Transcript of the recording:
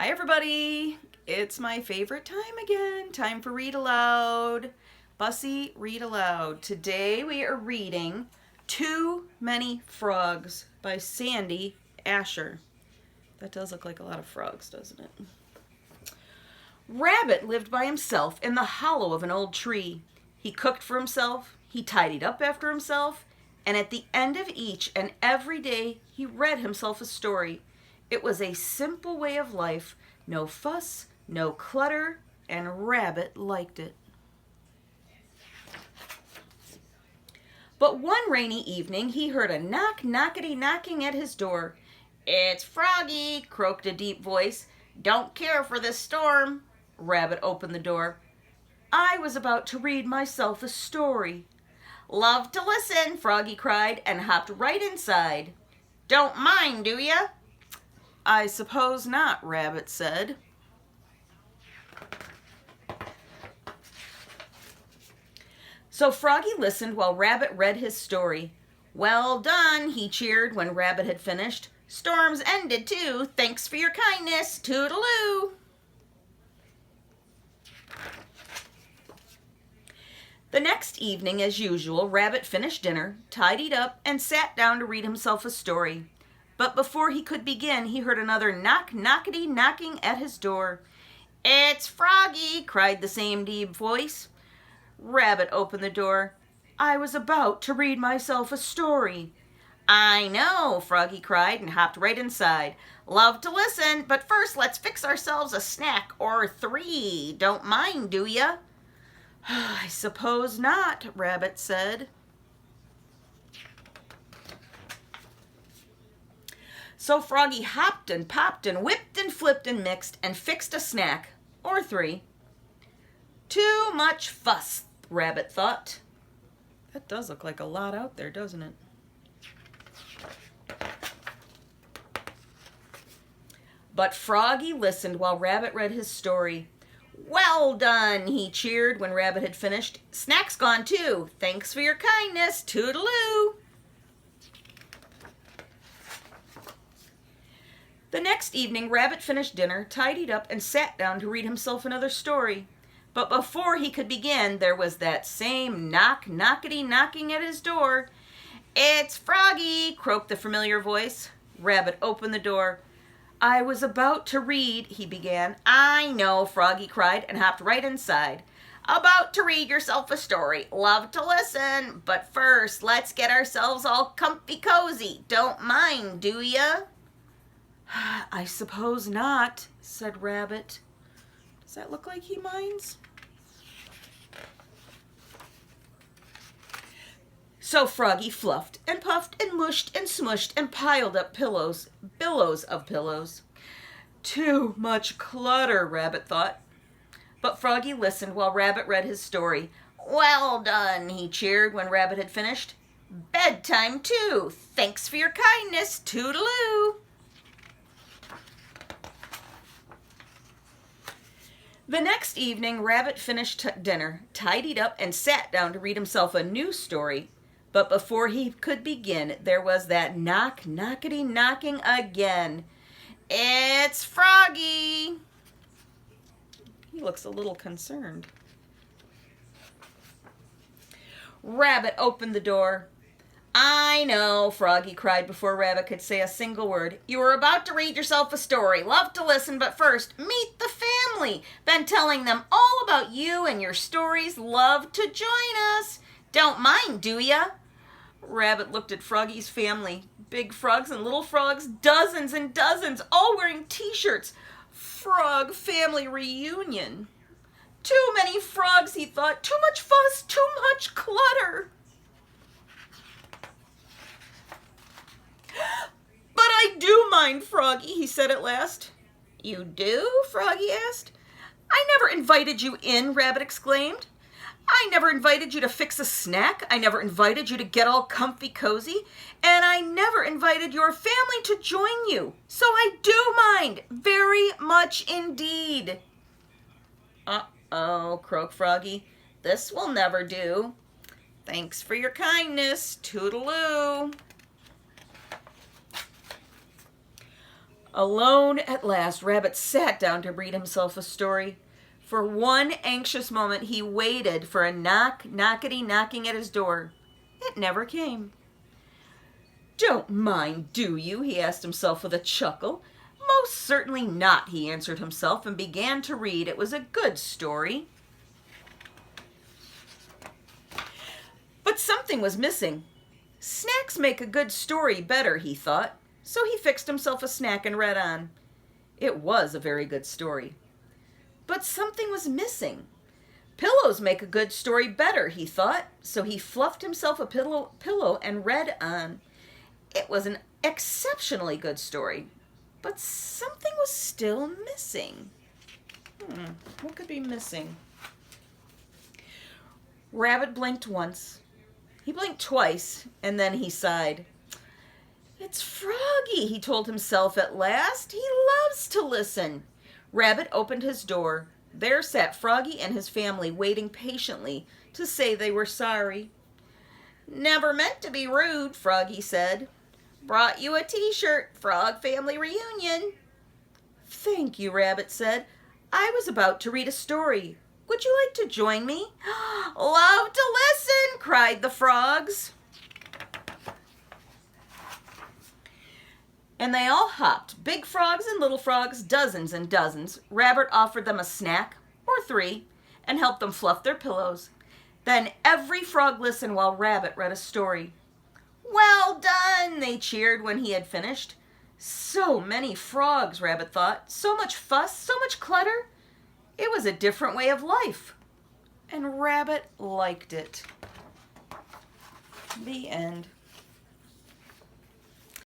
Hi everybody! It's my favorite time again. Time for Read Aloud. Bussey, Read Aloud. Today we are reading Too Many Frogs by Sandy Asher. That does look like a lot of frogs, doesn't it? Rabbit lived by himself in the hollow of an old tree. He cooked for himself, he tidied up after himself, and at the end of each and every day he read himself a story. It was a simple way of life, no fuss, no clutter, and Rabbit liked it. But one rainy evening he heard a knockety knocking at his door. "It's Froggy," croaked a deep voice. "Don't care for this storm." Rabbit opened the door. "I was about to read myself a story." "Love to listen," Froggy cried and hopped right inside. "Don't mind, do ya?" "I suppose not," Rabbit said. So Froggy listened while Rabbit read his story. "Well done," he cheered when Rabbit had finished. "Storm's ended too. Thanks for your kindness. Toodaloo." The next evening, as usual, Rabbit finished dinner, tidied up, and sat down to read himself a story. But before he could begin, he heard another knockety knocking at his door. "It's Froggy," cried the same deep voice. Rabbit opened the door. "I was about to read myself a story." "I know," Froggy cried and hopped right inside. "Love to listen, but first let's fix ourselves a snack or three. Don't mind, do ya?" "I suppose not," Rabbit said. So Froggy hopped and popped and whipped and flipped and mixed and fixed a snack, or three. Too much fuss, Rabbit thought. That does look like a lot out there, doesn't it? But Froggy listened while Rabbit read his story. "Well done," he cheered when Rabbit had finished. "Snack's gone too. Thanks for your kindness. Toodaloo." The next evening, Rabbit finished dinner, tidied up, and sat down to read himself another story. But before he could begin, there was that same knockety knocking at his door. "It's Froggy," croaked the familiar voice. Rabbit opened the door. "I was about to read," he began. "I know," Froggy cried and hopped right inside. "About to read yourself a story. Love to listen. But first, let's get ourselves all comfy cozy. Don't mind, do ya?" "I suppose not," said Rabbit. Does that look like he minds? So Froggy fluffed and puffed and mushed and smushed and piled up billows of pillows. Too much clutter, Rabbit thought. But Froggy listened while Rabbit read his story. "Well done," he cheered when Rabbit had finished. "Bedtime too. Thanks for your kindness. Toodaloo." The next evening, Rabbit finished dinner, tidied up, and sat down to read himself a new story. But before he could begin, there was that knockety knocking again. "It's Froggy." He looks a little concerned. Rabbit opened the door. "I know," Froggy cried before Rabbit could say a single word. "You were about to read yourself a story. Love to listen, but first, meet the family. Been telling them all about you and your stories. Love to join us. Don't mind, do ya?" Rabbit looked at Froggy's family. Big frogs and little frogs, dozens and dozens, all wearing t-shirts. Frog family reunion. Too many frogs, he thought. Too much fuss, too much clutter. "But I do mind, Froggy," he said at last. "You do?" Froggy asked. "I never invited you in," Rabbit exclaimed. "I never invited you to fix a snack. I never invited you to get all comfy cozy. And I never invited your family to join you. So I do mind, very much indeed." "Uh-oh," croaked Froggy. "This will never do. Thanks for your kindness. Toodaloo." Alone at last, Rabbit sat down to read himself a story. For one anxious moment, he waited for a knockety knocking at his door. It never came. "Don't mind, do you?" he asked himself with a chuckle. "Most certainly not," he answered himself and began to read. It was a good story. But something was missing. Snacks make a good story better, he thought. So he fixed himself a snack and read on. It was a very good story. But something was missing. Pillows make a good story better, he thought. So he fluffed himself a pillow and read on. It was an exceptionally good story. But something was still missing. What could be missing? Rabbit blinked once. He blinked twice, and then he sighed. "It's Froggy," he told himself at last. "He loves to listen." Rabbit opened his door. There sat Froggy and his family waiting patiently to say they were sorry. "Never meant to be rude," Froggy said. "Brought you a t-shirt, Frog Family Reunion." "Thank you," Rabbit said. "I was about to read a story. Would you like to join me?" "Love to listen," cried the frogs. And they all hopped, big frogs and little frogs, dozens and dozens. Rabbit offered them a snack, or 3, and helped them fluff their pillows. Then every frog listened while Rabbit read a story. "Well done," they cheered when he had finished. So many frogs, Rabbit thought. So much fuss, so much clutter. It was a different way of life. And Rabbit liked it. The end.